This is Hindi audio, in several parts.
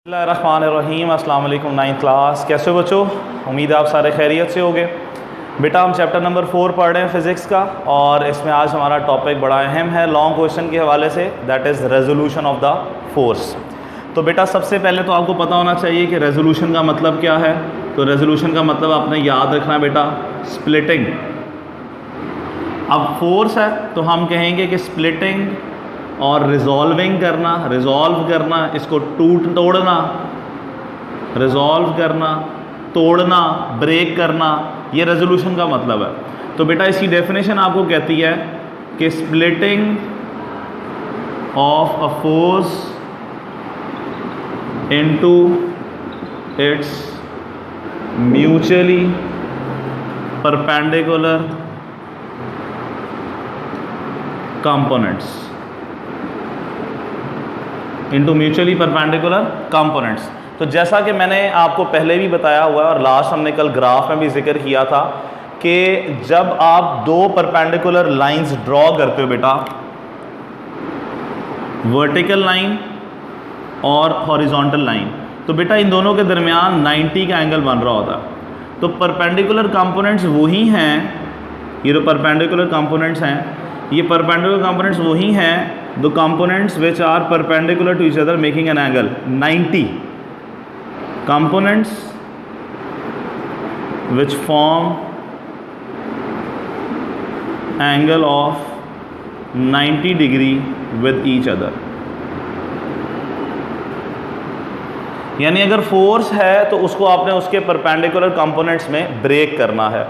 बिस्मिल्लाहिर्रहमानिर्रहीम। अस्सलाम वालेकुम। 9th क्लास, कैसे हो बच्चों? उम्मीद है आप सारे खैरियत से होगे। बेटा हम चैप्टर नंबर 4 पढ़ रहे हैं फ़िज़िक्स का, और इसमें आज हमारा टॉपिक बड़ा अहम है लॉन्ग क्वेश्चन के हवाले से, that is resolution of the force. तो बेटा सबसे पहले तो आपको पता होना चाहिए कि रेजोल्यूशन का मतलब क्या है। तो रेजोल्यूशन का मतलब आपने याद रखना बेटा, स्प्लिटिंग। अब फोर्स है तो हम कहेंगे कि स्प्लिटिंग और रिजॉल्विंग करना, रिजॉल्व करना, इसको तोड़ना, रिजॉल्व करना, तोड़ना, ब्रेक करना, ये रेजोल्यूशन का मतलब है। तो बेटा इसकी डेफिनेशन आपको कहती है कि splitting of a force into its mutually perpendicular components, into mutually perpendicular components. तो जैसा कि मैंने आपको पहले भी बताया हुआ है और लास्ट हमने कल ग्राफ में भी जिक्र किया था कि जब आप दो परपेंडिकुलर लाइंस ड्रॉ करते हो बेटा, वर्टिकल लाइन और हॉरिजॉन्टल लाइन, तो बेटा इन दोनों के दरमियान 90 का एंगल बन रहा होता है। तो परपेंडिकुलर कंपोनेंट्स वही हैं, ये जो परपेंडिकुलर कंपोनेंट्स हैं, ये परपेंडिकुलर कंपोनेंट्स वही हैं the components which are perpendicular to each other making an angle 90, components which form angle of 90 degree with each other। यानी अगर फोर्स है तो उसको आपने उसके परपेंडिकुलर कंपोनेंट्स में ब्रेक करना है।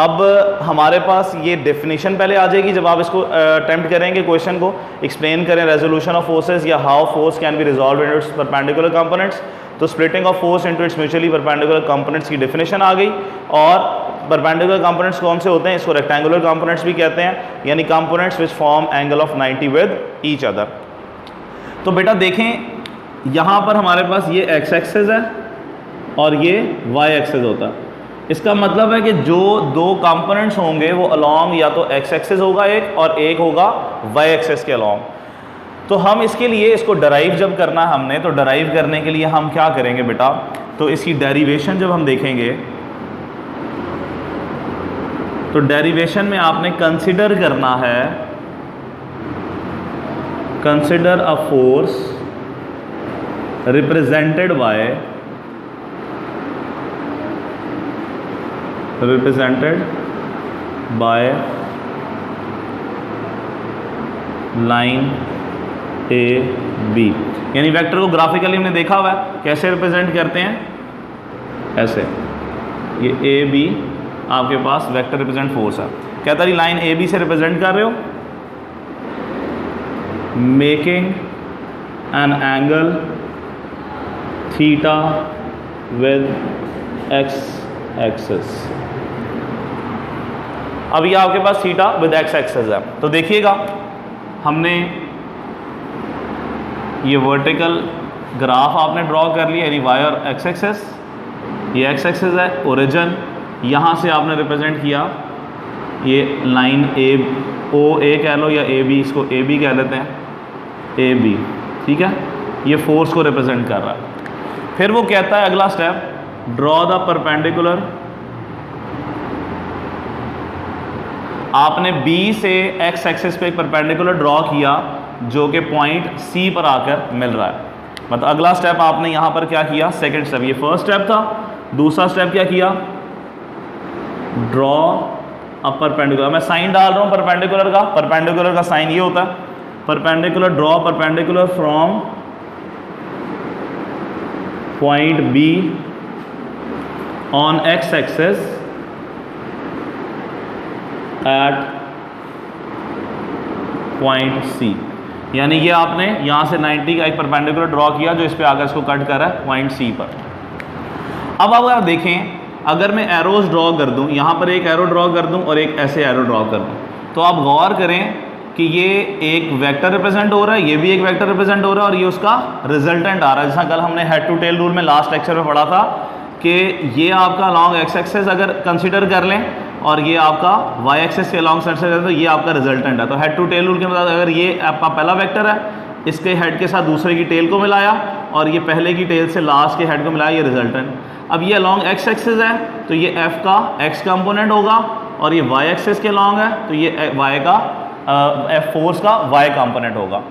अब हमारे पास ये डेफिनेशन पहले आ जाएगी जब आप इसको अटेम्प्ट करेंगे, क्वेश्चन को एक्सप्लेन करें, रेजोल्यूशन ऑफ फोर्सेस या how force can be resolve into its perpendicular components. तो splitting of force into its mutually perpendicular components की डेफिनेशन आ गई। और परपेंडिकुलर कंपोनेंट्स कौन से होते हैं? इसको रेक्टेंगुलर कंपोनेंट्स भी कहते हैं, यानी components which form angle of 90 with each other. तो बेटा देखें यहाँ पर हमारे पास ये एक्स एक्सिस है और ये वाई एक्सिस होता है। इसका मतलब है कि जो दो कंपोनेंट्स होंगे वो अलोंग या तो एक्स एक्सिस होगा एक, और एक होगा वाई एक्सिस के अलोंग। तो हम इसके लिए इसको डराइव जब करना है हमने, तो डराइव करने के लिए हम क्या करेंगे बेटा, तो इसकी डेरिवेशन जब हम देखेंगे तो डेरिवेशन में आपने कंसिडर करना है, consider a force represented by line A B. यानी वेक्टर को ग्राफिकली हमने देखा हुआ है, कैसे रिप्रेजेंट करते हैं, ऐसे। ये ए बी आपके पास वेक्टर रिप्रेजेंट फोर्स है। कहता है लाइन ए बी से रिप्रेजेंट कर रहे हो, making an angle theta with x axis. अब ये आपके पास थीटा विद एक्स एक्सिस है। तो देखिएगा हमने ये वर्टिकल ग्राफ आपने ड्रॉ कर लिया, यानी वाई और एक्स एक्सिस, ये एक्स एक्सिस है, ओरिजिन यहाँ से आपने रिप्रेजेंट किया, ये लाइन ए ओ ए कह लो या ए बी, इसको ए बी कह लेते हैं, ए बी, ठीक है। ये फोर्स को रिप्रेजेंट कर रहा है। फिर वो कहता है अगला स्टेप, ड्रॉ द परपेंडिकुलर। आपने B से एक्स एक्सिस पे एक परपेंडिकुलर ड्रॉ किया जो कि पॉइंट C पर आकर मिल रहा है। मतलब अगला स्टेप आपने यहाँ पर क्या किया, सेकंड स्टेप, ये फर्स्ट स्टेप था। दूसरा स्टेप क्या किया, ड्रॉ अ परपेंडिकुलर। मैं साइन डाल रहा हूँ परपेंडिकुलर का, परपेंडिकुलर का साइन ये होता है, perpendicular, draw perpendicular from point B on x axis at point C। यानी ये आपने यहाँ से 90 का एक परपेंडिकुलर ड्रॉ किया जो इस पे आकर इसको कट कर रहा है पॉइंट C पर। अब अगर आप देखें, अगर मैं एरोज ड्रॉ कर दूँ, यहाँ पर एक एरो ड्रॉ कर दूँ और एक ऐसे एरो ड्रॉ कर दूँ, तो आप गौर करें कि ये एक वेक्टर रिप्रेजेंट हो रहा है, ये भी एक वेक्टर रिप्रेजेंट हो रहा है, और ये उसका रिजल्टेंट आ रहा है। जैसा कल हमने हेड टू टेल रूल में लास्ट लेक्चर में पढ़ा था कि ये आपका लॉन्ग एक्स एक्सिस अगर कंसीडर कर लें और ये आपका वाई एक्सिस के लॉन्ग सेट से तो ये आपका रिजल्टेंट है। तो हेड टू टेल रूल के मुताबिक अगर ये आपका पहला वेक्टर है, इसके हेड के साथ दूसरे की टेल को मिलाया और ये पहले की टेल से लास्ट के हेड को मिलाया, ये रिजल्टेंट। अब ये अलॉन्ग एक्स एक्सिस है तो ये एफ का एक्स कंपोनेंट होगा, और ये वाई एक्सिस के अलॉन्ग है तो ये वाई का एफ फोर्स का वाई कंपोनेंट होगा।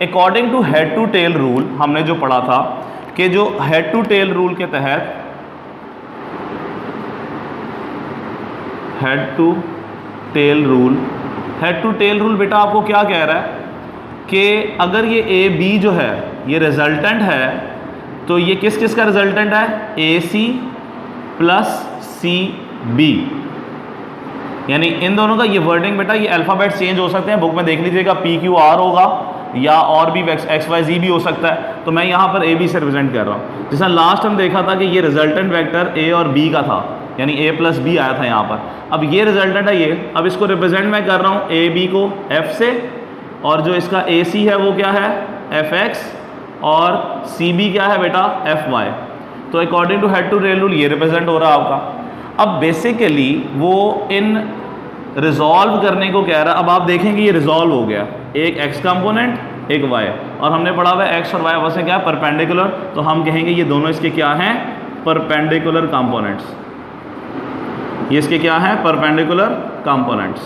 According to head to tail rule हमने जो पढ़ा था कि जो हेड टू टेल रूल के तहत हेड टू टेल रूल बेटा आपको क्या कह रहा है कि अगर ये ए बी जो है ये रिजल्टेंट है तो ये किस किस का रिजल्टेंट है, ए सी प्लस सी बी, यानी इन दोनों का ये वर्डिंग बेटा ये अल्फ़ाबेट चेंज हो सकते हैं, बुक में देख लीजिएगा पी क्यू आर होगा या और भी एक्स वाई जी भी हो सकता है, तो मैं यहाँ पर ए बी से रिप्रेजेंट कर रहा हूँ। जैसा लास्ट हम देखा था कि ये रिजल्टेंट वेक्टर ए और बी का था, यानी ए प्लस बी आया था यहाँ पर। अब ये रिजल्टेंट है ये, अब इसको रिप्रेजेंट मैं कर रहा हूँ ए बी को एफ से, और जो इसका ए सी है वो क्या है एफ एक्स, और सी बी क्या है बेटा एफ वाई। तो according to head to tail rule ये रिप्रेजेंट हो रहा है आपका। अब बेसिकली वो इन रिजॉल्व करने को कह रहा है। अब आप देखेंगे ये रिजॉल्व हो गया, एक एक्स कंपोनेंट एक वाई, और हमने पढ़ा हुआ है एक्स और वाई आपस में क्या है परपेंडिकुलर, तो हम कहेंगे ये दोनों इसके क्या हैं परपेंडिकुलर कंपोनेंट्स, ये इसके क्या हैं परपेंडिकुलर कंपोनेंट्स।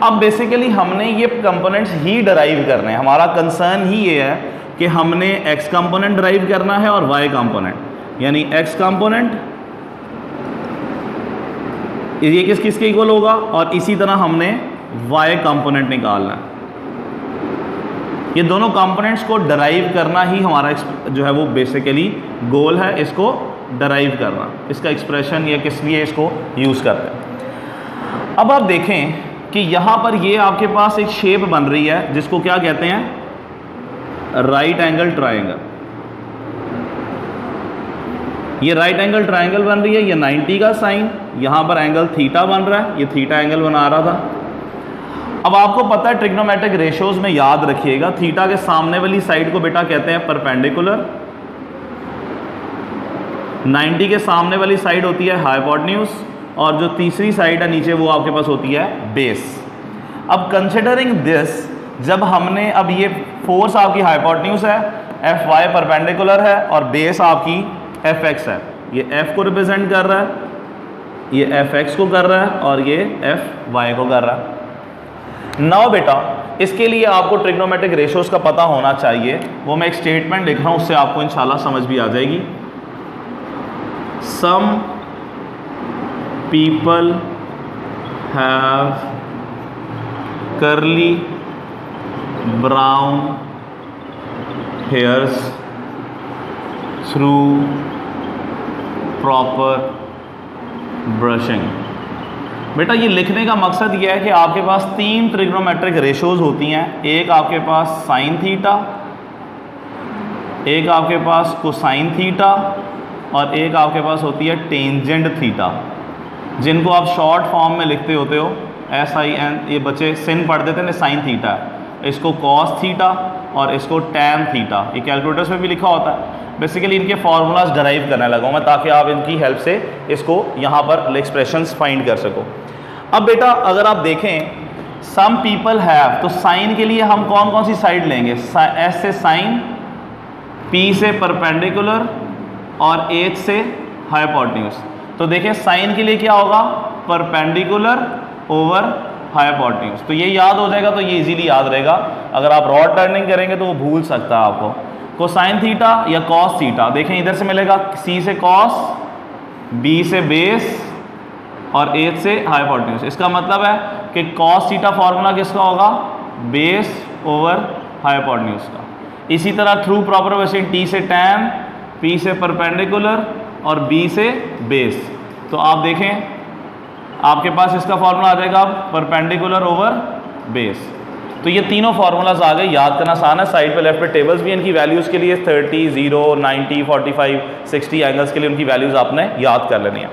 अब बेसिकली हमने ये कंपोनेंट्स ही डराइव करने हैं, हमारा कंसर्न ही ये है कि हमने एक्स कंपोनेंट डराइव करना है और वाई कंपोनेंट, यानी एक्स कंपोनेंट ये किस किस के इक्वल होगा, और इसी तरह हमने वाई कंपोनेंट निकालना है। ये दोनों कंपोनेंट्स को डराइव करना ही हमारा जो है वो बेसिकली गोल है, इसको डराइव करना, इसका एक्सप्रेशन या किस लिए इसको यूज़ करते हैं। अब आप देखें कि यहाँ पर ये आपके पास एक शेप बन रही है जिसको क्या कहते हैं राइट एंगल ट्रायंगल। ये राइट एंगल ट्रायंगल बन रही है, ये 90 का साइन, यहाँ पर एंगल थीटा बन रहा है, ये थीटा एंगल बना रहा था। अब आपको पता है ट्रिग्नोमेट्रिक रेशियोज में याद रखिएगा थीटा के सामने वाली साइड को बेटा कहते हैं परपेंडिकुलर, 90 के सामने वाली साइड होती है हाइपोटेन्यूज, और जो तीसरी साइड है नीचे वो आपके पास होती है बेस। अब कंसिडरिंग दिस, जब हमने अब ये फोर्स आपकी हाइपोटेन्यूज है, एफ वाई परपेंडिकुलर है, और बेस आपकी एफ एक्स है, ये एफ को रिप्रेजेंट कर रहा है, ये एफ एक्स को कर रहा है, और ये एफ वाई को कर रहा है। नाउ बेटा इसके लिए आपको ट्रिग्नोमेट्रिक रेशियोज का पता होना चाहिए, वो मैं एक स्टेटमेंट लिख रहा हूँ, उससे आपको इंशाल्लाह समझ भी आ जाएगी। Some people have curly brown hairs through proper brushing. बेटा ये लिखने का मकसद ये है कि आपके पास 3 ट्रिग्नोमेट्रिक रेशियोज होती हैं, एक आपके पास साइन थीटा, एक आपके पास कोसाइन थीटा, और एक आपके पास होती है टेंजेंट थीटा, जिनको आप शॉर्ट फॉर्म में लिखते होते हो SIN, ये बच्चे सिन पढ़ देते हैं साइन थीटा, इसको कॉस थीटा और इसको टैन थीटा, ये कैलकुलेटर्स में भी लिखा होता है। बेसिकली इनके फार्मूलाज डराइव करने लगा हूँ मैं ताकि आप इनकी हेल्प से इसको यहाँ पर एक्सप्रेशंस फाइंड कर सको। अब बेटा अगर आप देखें सम पीपल हैव, तो साइन के लिए हम कौन कौन सी साइड लेंगे, S से साइन, P से परपेंडिकुलर और H से हाइपोटेन्यूज। तो देखिए साइन के लिए क्या होगा परपेंडिकुलर ओवर हाइपोटेन्यूज, तो ये याद हो जाएगा, तो ये इजीली याद रहेगा। अगर आप रॉड टर्निंग करेंगे तो वो भूल सकता है आपको। कोसाइन थीटा या कॉस थीटा, देखें इधर से मिलेगा C से कॉस, B से बेस और H से हाइपोटेन्यूज। इसका मतलब है कि कॉस थीटा फॉर्मूला किसका होगा बेस ओवर हाइपोटेन्यूज का। इसी तरह थ्रू प्रॉपर वेसिंग T से टैन, P से परपेंडिकुलर और B से बेस। तो आप देखें आपके पास इसका फॉर्मूला आ जाएगा परपेंडिकुलर ओवर बेस। तो ये तीनों फार्मूलाज आ गए, याद करना आसान है। साइड पे लेफ्ट पे टेबल्स भी इनकी वैल्यूज़ के लिए 30, 0, 90, 45, 60 एंगल्स के लिए उनकी वैल्यूज़ आपने याद कर लेनी है।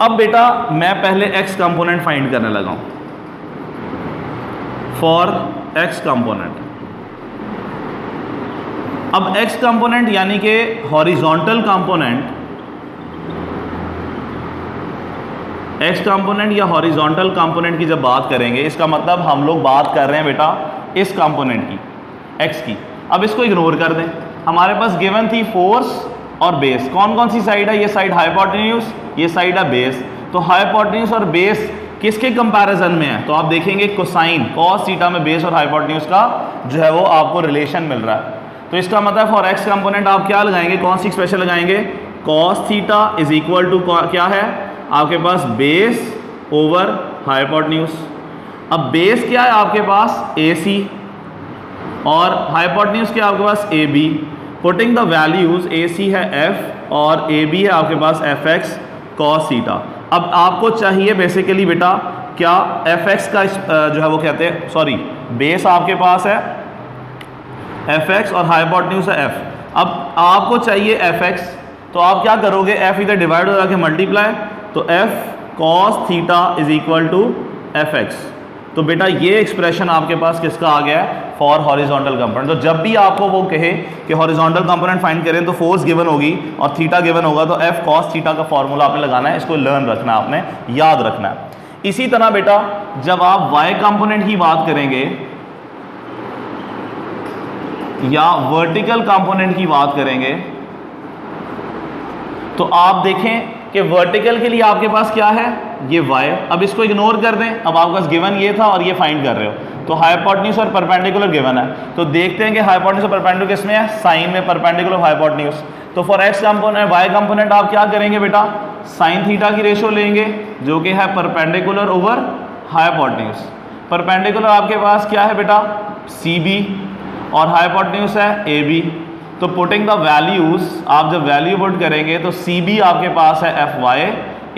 अब बेटा मैं पहले एक्स कंपोनेंट फाइंड करने लगा हूँ। फॉर एक्स कंपोनेंट, अब एक्स कंपोनेंट यानी कि हॉरिजॉन्टल कंपोनेंट, एक्स कंपोनेंट या हॉरिजॉन्टल कंपोनेंट की जब बात करेंगे इसका मतलब हम लोग बात कर रहे हैं बेटा इस कंपोनेंट की एक्स की। अब इसको इग्नोर कर दें, हमारे पास गिवन थी फोर्स और बेस। कौन कौन सी साइड है? ये साइड हाइपोटेन्यूज, ये साइड है बेस। तो हाइपोटेन्यूज और बेस किसके कंपैरिजन में है? तो आप देखेंगे कोसाइन कॉस थीटा में बेस और हाइपोटेन्यूज का जो है वो आपको रिलेशन मिल रहा है। तो इसका मतलब फॉर एक्स कंपोनेंट आप क्या लगाएंगे? कौन सी एक्सप्रेशन लगाएंगे? Cos theta is equal to क्या है आपके पास? Base over hypotenuse. अब बेस क्या है आपके पास? AC और हाइपोटेन्यूज क्या है आपके पास? AB। Putting the values, AC है F और AB है आपके पास FX cos थीटा। अब आपको चाहिए बेसिकली बेटा क्या? FX का जो है वो कहते हैं, सॉरी बेस आपके पास है FX और हाइपोटेन्यूज है F। अब आपको चाहिए FX, तो आप क्या करोगे? F इधर डिवाइड हो जाके मल्टीप्लाई, तो F cos theta is equal to FX। तो बेटा ये एक्सप्रेशन आपके पास किसका आ गया है? For horizontal component. तो जब भी आपको वो कहे कि हॉरिजॉन्टल कंपोनेंट फाइंड करें तो फोर्स गिवन होगी और थीटा गिवन होगा, तो F cos थीटा का फॉर्मूला आपने लगाना है। इसको लर्न रखना है, आपने याद रखना है। इसी तरह बेटा जब आप y कंपोनेंट की बात करेंगे या वर्टिकल कंपोनेंट की बात करेंगे, तो आप देखें कि वर्टिकल के लिए आपके पास क्या है? ये y। अब इसको इग्नोर कर दें, अब आपके पास गिवन ये था और ये फाइंड कर रहे हो, तो हाइपोटेन्यूज और परपेंडिकुलर गिवन है। तो देखते हैं कि हाइपोटेन्यूज और परपेंडिकुलर किसमें है? साइन में, परपेंडिकुलर हाइपोटेन्यूज। तो for x component, y component आप क्या करेंगे बेटा? साइन थीटा की रेशो लेंगे जो कि है परपेंडिकुलर ओवर हाइपोटेन्यूज। परपेंडिकुलर आपके पास क्या है बेटा? CB और हाइपोटेन्यूज है AB। तो पुटिंग द वैल्यूज, आप जब वैल्यू पुट करेंगे तो CB आपके पास है FY,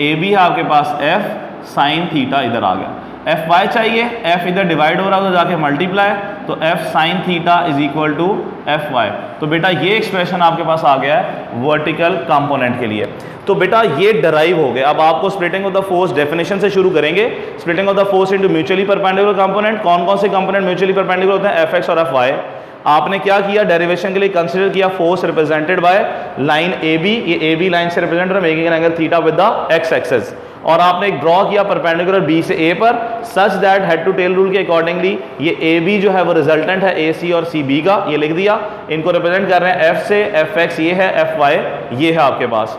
AB है आपके पास F साइन थीटा इधर आ गया। FY चाहिए, F इधर डिवाइड हो रहा है तो जाके मल्टीप्लाई, तो F sine theta is equal to FY। तो बेटा ये एक्सप्रेशन आपके पास आ गया है वर्टिकल कंपोनेंट के लिए। तो बेटा ये डराइव हो गया। अब आपको splitting of the force definition से शुरू करेंगे। Splitting of the force into mutually perpendicular component. कौन कौन से कंपोनेंट म्यूचुअली परपेंडिकुलर होते हैं? FX और FY। आपने क्या किया? डेरिवेशन के लिए कंसीडर किया force represented by line AB। ये AB लाइन से रिप्रेजेंट है, making an angle theta with the x axis. और आपने एक ड्रॉ किया परपेंडिकुलर B से A पर, such that head to tail rule के अकॉर्डिंगली ये AB जो है वो रिजल्टेंट है AC और CB का, ये लिख दिया। इनको रिप्रेजेंट कर रहे हैं F से, FX ये है, FY ये है आपके पास,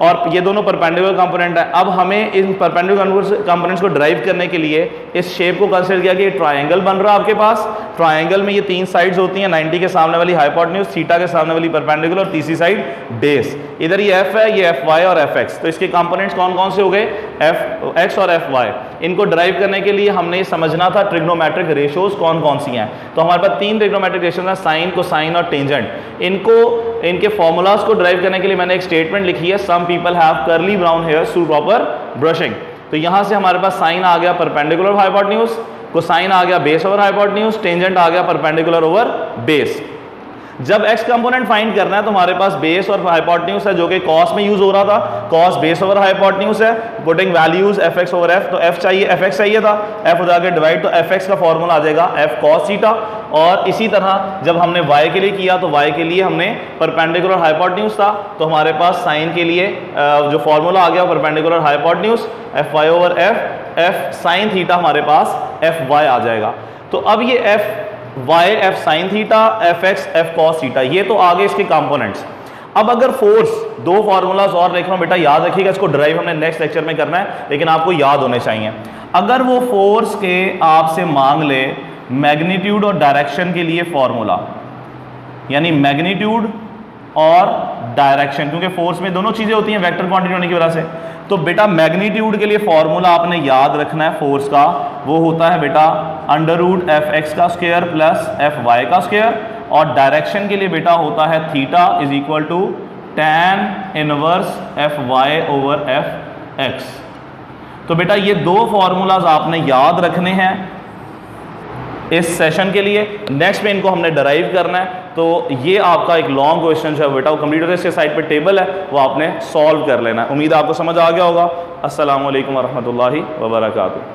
और ये दोनों परपेंडिकुलर कंपोनेंट है। अब हमें इन परपेंडिकुलर कंपोनेंट्स को ड्राइव करने के लिए इस शेप को कंसीडर किया कि ये ट्रायंगल बन रहा है आपके पास। ट्रायंगल में ये तीन साइड्स होती हैं, 90 के सामने वाली हाइपोटेन्यूज, थीटा के सामने वाली परपेंडिकुलर और तीसरी साइड बेस। इधर ये F है, ये FY और FX। तो इसके कंपोनेंट्स कौन कौन से हो गए? FX और FY। इनको ड्राइव करने के लिए हमने समझना था ट्रिग्नोमेट्रिक रेशोज कौन कौन सी हैं। तो हमारे पास तीन ट्रिग्नोमेट्रिक रेशोज हैं, साइन, कोसाइन और टेंजेंट। इनके फॉर्मूलाज को ड्राइव करने के लिए मैंने एक स्टेटमेंट लिखी है, some people have curly brown hairs through proper brushing. तो यहां से हमारे पास साइन आ गया परपेंडिकुलर हाइपोटेन्यूज, कोसाइन आ गया बेस ओवर हाइपोटेन्यूज, टेंजेंट आ गया परपेंडिकुलर ओवर बेस। जब x कंपोनेंट फाइंड करना है तो हमारे पास बेस और हाइपोटेन्यूज है जो कि cos में यूज हो रहा था, cos बेस ओवर हाइपोटेन्यूज है, putting values fx over f। तो f चाहिए, fx चाहिए था, f हो जाके डिवाइड, तो fx का फॉर्मूला आ जाएगा f cos थीटा। और इसी तरह जब हमने y के लिए किया तो y के लिए हमने परपेंडिकुलर हाइपोटेन्यूज था, तो हमारे पास साइन के लिए जो फॉर्मूला आ गया perpendicular hypotenuse fy over f sine theta हमारे पास fy आ जाएगा। तो अब ये f sine theta, fx f cos theta, ये तो आगे इसके कंपोनेंट्स। अब अगर फोर्स, दो फार्मूलाज और देख रहा हूं बेटा, याद रखिएगा, इसको ड्राइव हमने नेक्स्ट लेक्चर में करना है, लेकिन आपको याद होने चाहिए। अगर वो फोर्स के आपसे मांग ले मैग्नीट्यूड और डायरेक्शन के लिए फॉर्मूला, यानी मैग्नीट्यूड और डायरेक्शन, क्योंकि फोर्स में दोनों चीजें होती हैं वेक्टर क्वांटिटी होने की वजह से, तो बेटा मैग्नीट्यूड के लिए फॉर्मूला आपने याद रखना है फोर्स का, वो होता है बेटा √fx का स्क्वायर प्लस fy का स्क्वायर, और डायरेक्शन के लिए बेटा होता है theta is equal to tan inverse fy over fx। तो बेटा ये दो फॉर्मूलाज आपने याद रखने हैं इस सेशन के लिए। नेक्स्ट में इनको हमने डराइव करना है, तो ये आपका एक लॉन्ग क्वेश्चन जो है बेटा वो कंप्लीट होता है, इसके साइड पे टेबल है वो आपने सॉल्व कर लेना है। उम्मीद है आपको समझ आ गया होगा। अस्सलाम वालेकुम वरहमतुल्लाहि वबरकातुहू।